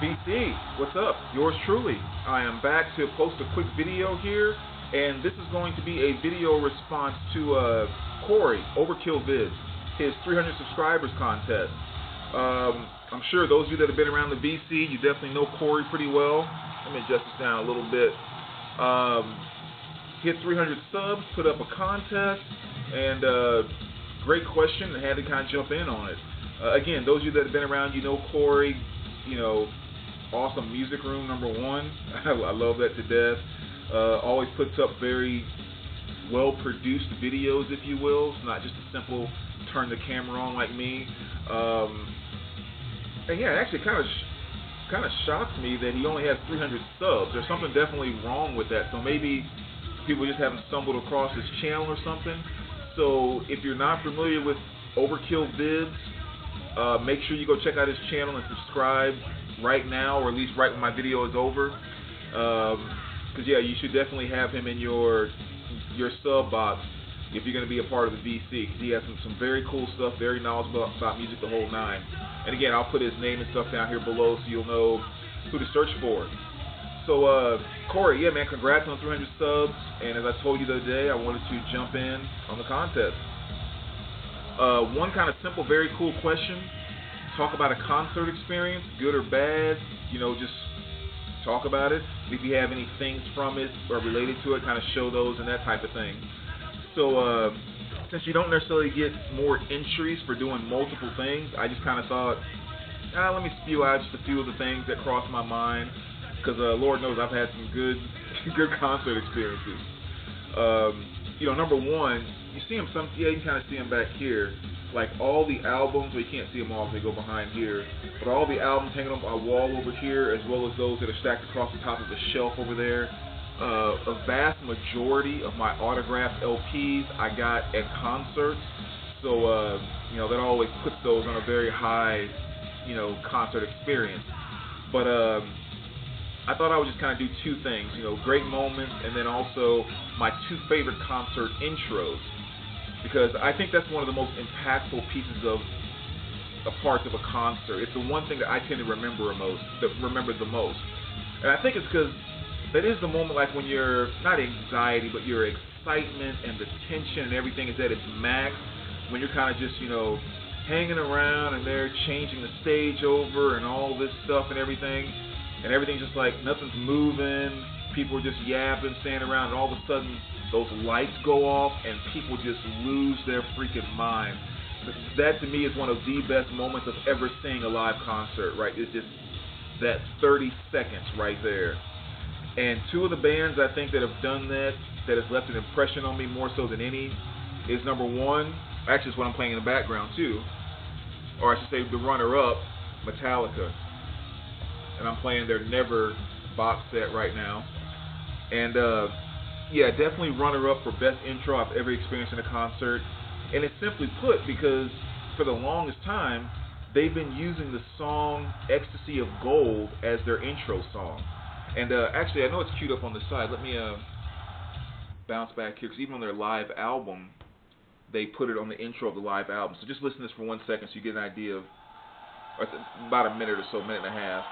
BC, what's up? Yours truly. I am back to post a quick video here, and this is going to be a video response to Corey, OVERKILLVIDZ, his 300 subscribers contest. I'm sure those of you that have been around the VC, you definitely know Corey pretty well. Let me adjust this down a little bit. Hit 300 subs, put up a contest, and great question, and had to kind of jump in on it. Again, those of you that have been around, you know Corey, awesome music room, #1. I love that to death. Always puts up very well-produced videos, if you will. It's not just a simple turn the camera on like me. And yeah, it actually kind of shocks me that he only has 300 subs. There's something definitely wrong with that. So maybe people just haven't stumbled across his channel or something. So if you're not familiar with OVERKILLVIDZ, make sure you go check out his channel and subscribe right now, or at least right when my video is over. Because yeah, you should definitely have him in your sub box if you're going to be a part of the VC, because he has some very cool stuff, very knowledgeable about music, the whole nine. And again, I'll put his name and stuff down here below so you'll know who to search for. So Corey, yeah man, congrats on 300 subs, and as I told you the other day, I wanted to jump in on the contest. One kind of simple, very cool question. Talk about a concert experience, good or bad, just talk about it. If you have any things from it or related to it, kind of show those and that type of thing. So since you don't necessarily get more entries for doing multiple things, I just kind of thought, let me spew out just a few of the things that crossed my mind, because Lord knows I've had some good concert experiences. #1, you see him you can kind of see him back here, like all the albums. Well, you can't see them all because they go behind here, but all the albums hanging on my wall over here, as well as those that are stacked across the top of the shelf over there. A vast majority of my autographed LPs I got at concerts, so that always puts those on a very high, concert experience. But I thought I would just kind of do two things, great moments, and then also my two favorite concert intros, because I think that's one of the most impactful pieces of parts of a concert. It's the one thing that I tend to remember the most, and I think it's because that is the moment, like when you're not anxiety, but your excitement and the tension and everything is at its max, when you're kind of just hanging around and they're changing the stage over and all this stuff and everything's just like nothing's moving, people are just yapping, standing around, and all of a sudden those lights go off and people just lose their freaking mind. That to me is one of the best moments of ever seeing a live concert, right? It's just that 30 seconds right there. And two of the bands I think that have done that has left an impression on me more so than any is #1, actually it's what I'm playing in the background too, or I should say the runner-up, Metallica. And I'm playing their Never box set right now. And yeah, definitely runner-up for best intro I've ever experienced in a concert. And it's simply put because for the longest time, they've been using the song Ecstasy of Gold as their intro song. And actually, I know it's queued up on the side. Let me bounce back here, because even on their live album, they put it on the intro of the live album. So just listen to this for 1 second so you get an idea of, or it's about a minute or so, minute and a half.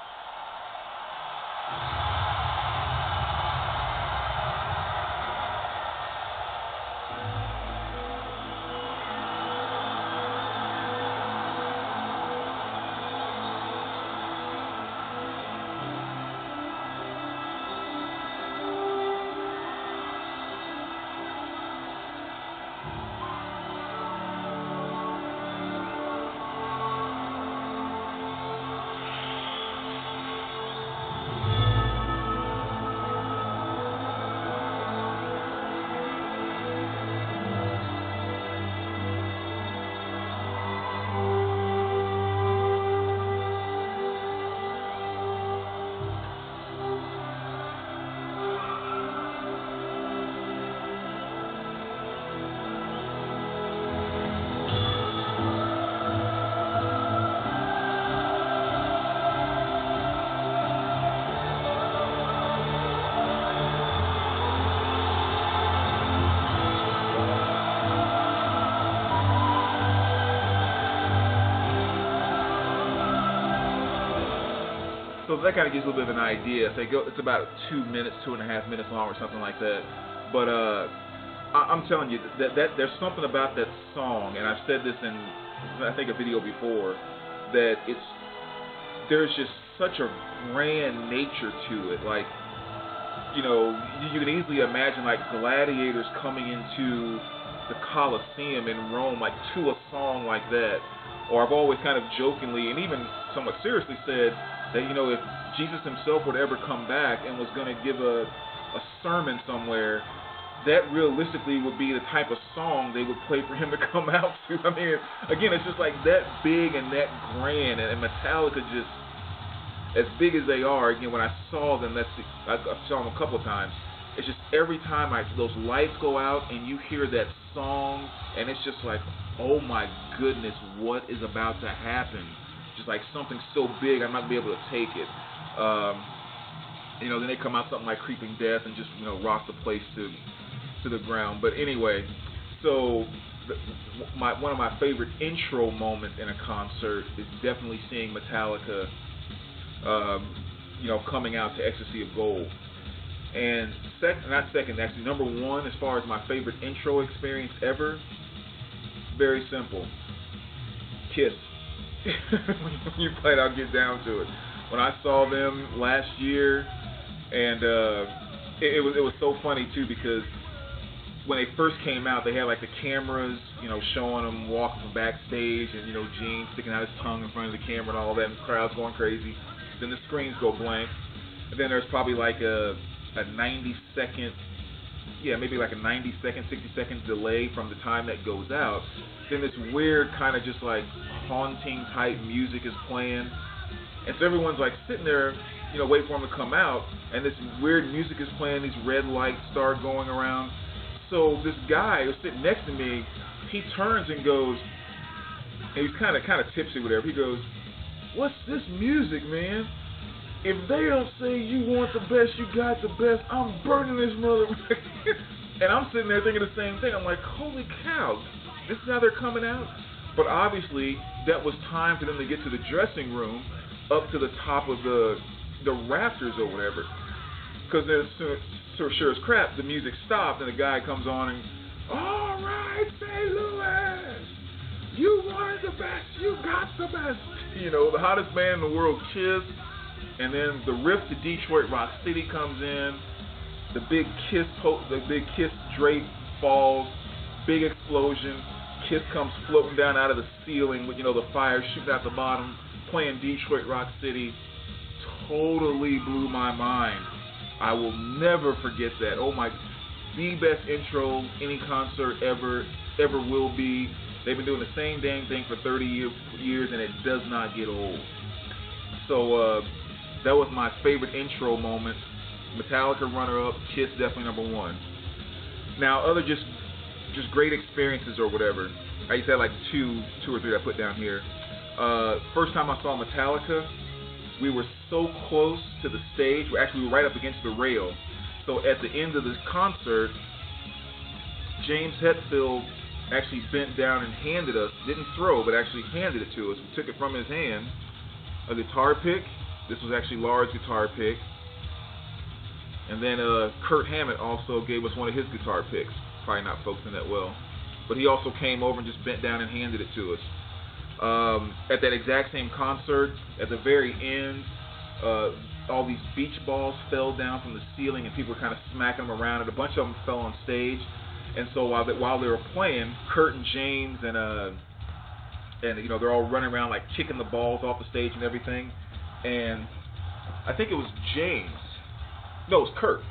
So that kind of gives a little bit of an idea. If they go, it's about 2 minutes, 2.5 minutes long, or something like that. But I'm telling you that there's something about that song, and I've said this in I think a video before, that there's just such a grand nature to it. Like, you know, you can easily imagine like gladiators coming into the Colosseum in Rome, like to a song like that. Or I've always kind of jokingly and even somewhat seriously said that, you know, if Jesus himself would ever come back and was going to give a sermon somewhere, that realistically would be the type of song they would play for him to come out to. I mean, again, it's just like that big and that grand, and Metallica just, as big as they are, again, when I saw them, I saw them a couple of times, it's just every time those lights go out and you hear that song, and it's just like, oh my goodness, what is about to happen? Just like something so big, I'm not going to be able to take it. You know, then they come out something like Creeping Death and just, you know, rock the place to the ground. But anyway, so one of my favorite intro moments in a concert is definitely seeing Metallica, you know, coming out to Ecstasy of Gold. And actually number one as far as my favorite intro experience ever, very simple. Kiss. When you play it, I'll get down to it. When I saw them last year, and it was so funny too, because when they first came out, they had like the cameras, you know, showing them walking from backstage, and, you know, Gene sticking out his tongue in front of the camera and all that, and the crowd's going crazy. Then the screens go blank, and then there's probably like a 90-second, maybe like a 90-second, 60-second delay from the time that goes out. Then this weird kind of just like haunting type music is playing, and so everyone's like sitting there, you know, waiting for him to come out, and this weird music is playing, these red lights start going around. So this guy who's sitting next to me, he turns and goes, and he's kind of tipsy, whatever. He goes, "What's this music, man? If they don't say you want the best, you got the best, I'm burning this motherfucker." And I'm sitting there thinking the same thing. I'm like, holy cow, this is how they're coming out? But obviously, that was time for them to get to the dressing room, up to the top of the rafters or whatever. Because so sure as crap, the music stopped, and the guy comes on and, "All right, St. Louis, you wanted the best, you got the best." You know, the hottest band in the world, Kiss. And then the riff to Detroit Rock City comes in. The big Kiss drape falls. Big explosion. Kiss comes floating down out of the ceiling with, you know, the fire shooting out the bottom, playing Detroit Rock City. Totally blew my mind. I will never forget that. Oh my, the best intro any concert ever will be. They've been doing the same dang thing for 30 years, and it does not get old. So that was my favorite intro moment. Metallica runner-up, Kiss definitely number one. Now, other just great experiences or whatever. I used to have like two or three that I put down here. First time I saw Metallica, we were so close to the stage. We were right up against the rail. So at the end of the concert, James Hetfield actually bent down and handed us, didn't throw, but actually handed it to us. We took it from his hand, a guitar pick. This was actually Lars' guitar pick. And then Kurt Hammett also gave us one of his guitar picks. Probably not focusing that well. But he also came over and just bent down and handed it to us. At that exact same concert, at the very end, all these beach balls fell down from the ceiling, and people were kind of smacking them around, and a bunch of them fell on stage. And so while they were playing, Kurt and James and you know, they're all running around like kicking the balls off the stage and everything. And I think it was James. No, it was Kurt.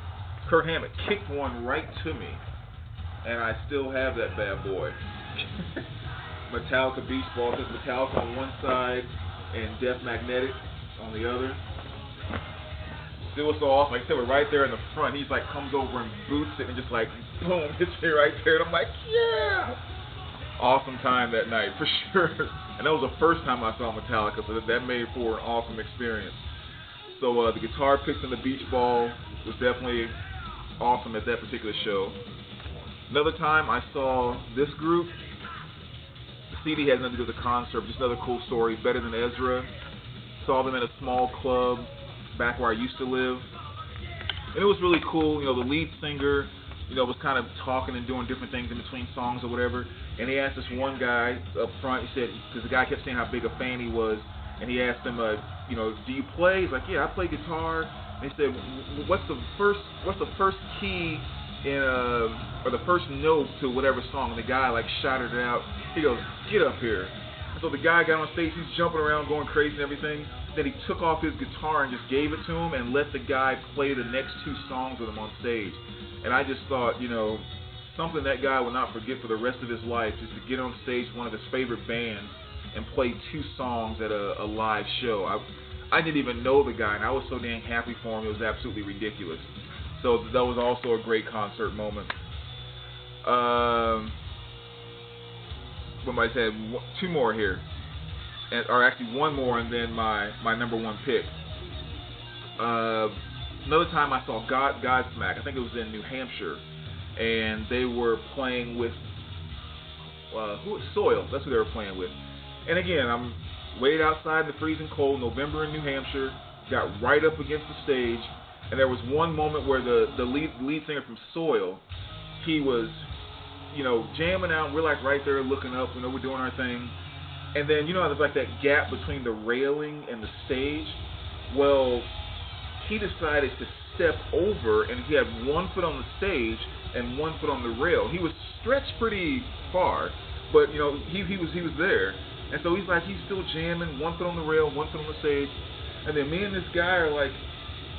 Kurt Hammett kicked one right to me, and I still have that bad boy. Metallica beach ball. There's Metallica on one side and Death Magnetic on the other. It was so awesome. Like I said, we're right there in the front. He's like comes over and boots it and just like boom, hits me right there. And I'm like, yeah. Awesome time that night for sure. And that was the first time I saw Metallica, so that made for an awesome experience. So the guitar picks and the beach ball was definitely awesome at that particular show. Another time I saw this group. The CD has nothing to do with the concert, just another cool story. Better Than Ezra. Saw them in a small club back where I used to live. And it was really cool. You know, the lead singer, you know, was kind of talking and doing different things in between songs or whatever. And he asked this one guy up front, he said, because the guy kept saying how big a fan he was, and he asked him, you know, do you play? He's like, yeah, I play guitar. And he said, what's the first key in or the first note to whatever song? And the guy like shouted it out. He goes, get up here. And so the guy got on stage, he's jumping around, going crazy and everything. Then he took off his guitar and just gave it to him and let the guy play the next two songs with him on stage. And I just thought, you know, something that guy will not forget for the rest of his life, just to get on stage with one of his favorite bands and play two songs at a live show. I didn't even know the guy, and I was so dang happy for him. It was absolutely ridiculous. So that was also a great concert moment. Somebody said two more here, or actually one more, and then my number one pick. Another time I saw Godsmack. I think it was in New Hampshire, and they were playing with Soil. That's who they were playing with. And again, I'm waited outside in the freezing cold, November in New Hampshire. Got right up against the stage, and there was one moment where the lead singer from Soil, he was, you know, jamming out. We're like right there looking up. You know, we're doing our thing, and then you know there's like that gap between the railing and the stage. Well, he decided to step over, and he had 1 foot on the stage and 1 foot on the rail. He was stretched pretty far, but you know he was there, and so he's still jamming, 1 foot on the rail, 1 foot on the stage, and then me and this guy are like,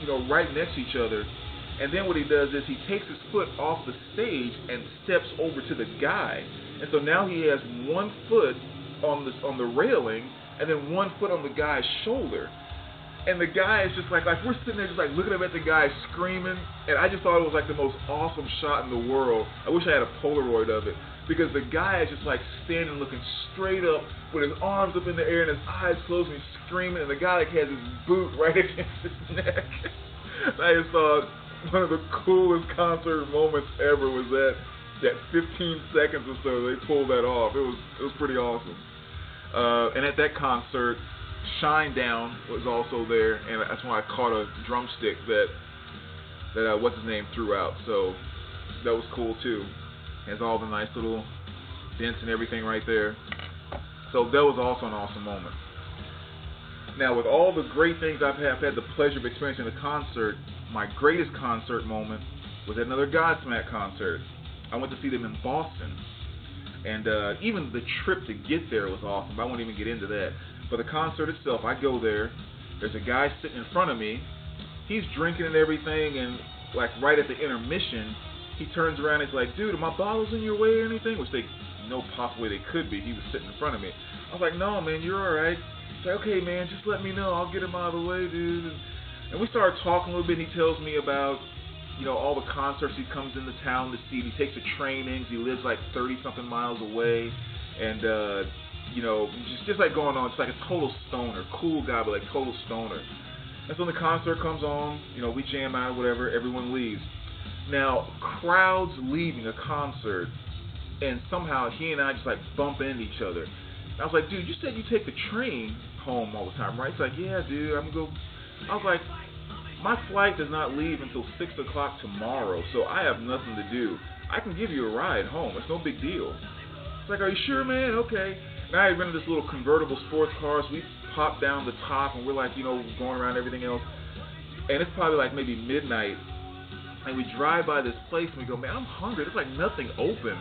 you know, right next to each other. And then what he does is he takes his foot off the stage and steps over to the guy, and so now he has 1 foot on the railing and then 1 foot on the guy's shoulder. And the guy is just like we're sitting there just like looking up at the guy screaming, and I just thought it was like the most awesome shot in the world. I wish I had a Polaroid of it, because the guy is just like standing looking straight up with his arms up in the air and his eyes closed and he's screaming, and the guy like has his boot right against his neck. I just thought one of the coolest concert moments ever was that 15 seconds or so they pulled that off. It was pretty awesome. And at that concert, Shinedown was also there, and that's when I caught a drumstick that what's his name threw out. So that was cool too. Has all the nice little dents and everything right there. So that was also an awesome moment. Now, with all the great things I've had the pleasure of experiencing at a concert, my greatest concert moment was at another Godsmack concert. I went to see them in Boston, and even the trip to get there was awesome. But I won't even get into that. For the concert itself, I go there. There's a guy sitting in front of me. He's drinking and everything, and like right at the intermission, he turns around and he's like, dude, are my bottles in your way or anything? Which they, no possible way they could be. He was sitting in front of me. I was like, no, man, you're all right. He's like, okay, man, just let me know. I'll get him out of the way, dude. And we started talking a little bit, and he tells me about, you know, all the concerts he comes into town to see. He takes the trainings. He lives like 30-something miles away. And, you know, just like going on, it's like a total stoner. Cool guy, but like total stoner. And so when the concert comes on, you know, we jam out, whatever, everyone leaves. Now, crowds leaving a concert, and somehow he and I just like bump into each other. And I was like, dude, you said you take the train home all the time, right? He's like, yeah, dude, I'm going to go. I was like, my flight does not leave until 6 o'clock tomorrow, so I have nothing to do. I can give you a ride home. It's no big deal. It's like, are you sure, man? Okay. And I had rented this little convertible sports car, so we popped down the top, and we're like, you know, going around everything else. And it's probably like maybe midnight. And we drive by this place, and we go, man, I'm hungry. There's like nothing open.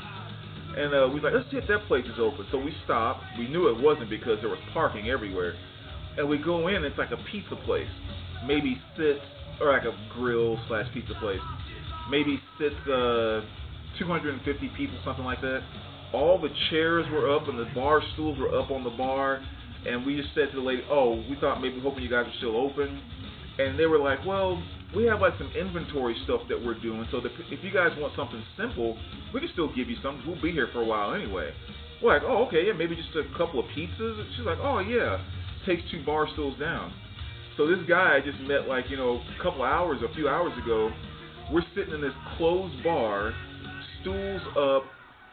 And we was like, let's see if that place is open. So we stopped. We knew it wasn't because there was parking everywhere. And we go in, and it's like a pizza place. Maybe sits, or like a grill / pizza place. Maybe sits 250 people, something like that. All the chairs were up, and the bar stools were up on the bar. And we just said to the lady, oh, we thought maybe hoping you guys were still open. And they were like, well, we have like some inventory stuff that we're doing, so that if you guys want something simple, we can still give you something. We'll be here for a while anyway. We're like, oh, okay, yeah, maybe just a couple of pizzas. And she's like, oh, yeah. Takes 2 bar stools down. So this guy I just met like, you know, a few hours ago. We're sitting in this closed bar, stools up,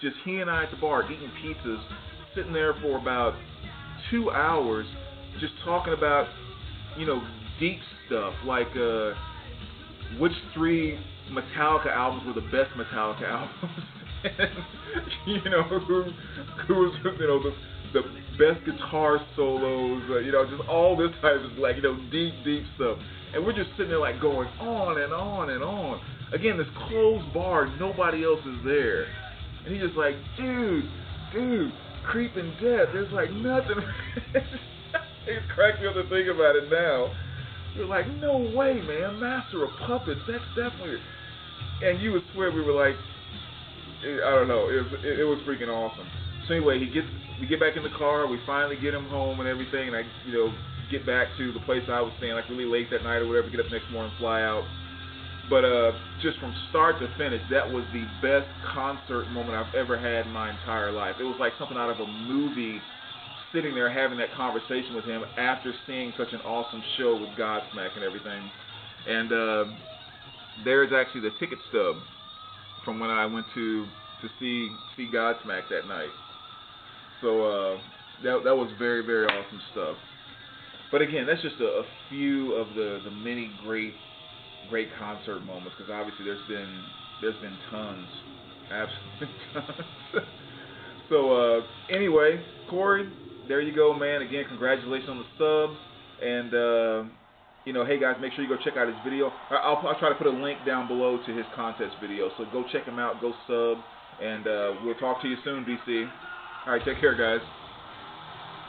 just he and I at the bar eating pizzas, sitting there for about 2 hours, just talking about, you know, deep stuff, like which 3 Metallica albums were the best Metallica albums, and, you know, who was, you know, the best guitar solos, you know, just all this type of, like, you know, deep stuff. And we're just sitting there like going on and on and on. Again, this closed bar, nobody else is there. And he's just like, dude, Creeping Death, there's like nothing. It cracks me up to think about it now. We're like, no way, man, Master of Puppets, that's definitely. And you would swear we were like, I don't know, it was freaking awesome. So anyway, we get back in the car, we finally get him home and everything, and I, you know, get back to the place I was staying, like really late that night or whatever, get up next morning, fly out. But just from start to finish, that was the best concert moment I've ever had in my entire life. It was like something out of a movie, sitting there having that conversation with him after seeing such an awesome show with Godsmack and everything. And there's actually the ticket stub from when I went to see Godsmack that night. So that was very, very awesome stuff. But again, that's just a few of the many great concert moments, because obviously there's been tons, absolutely tons. So anyway, Corey, there you go, man. Again, congratulations on the sub, and you know, hey guys, make sure you go check out his video. I'll try to put a link down below to his contest video, so go check him out, go sub, and we'll talk to you soon, DC. All right, take care, guys.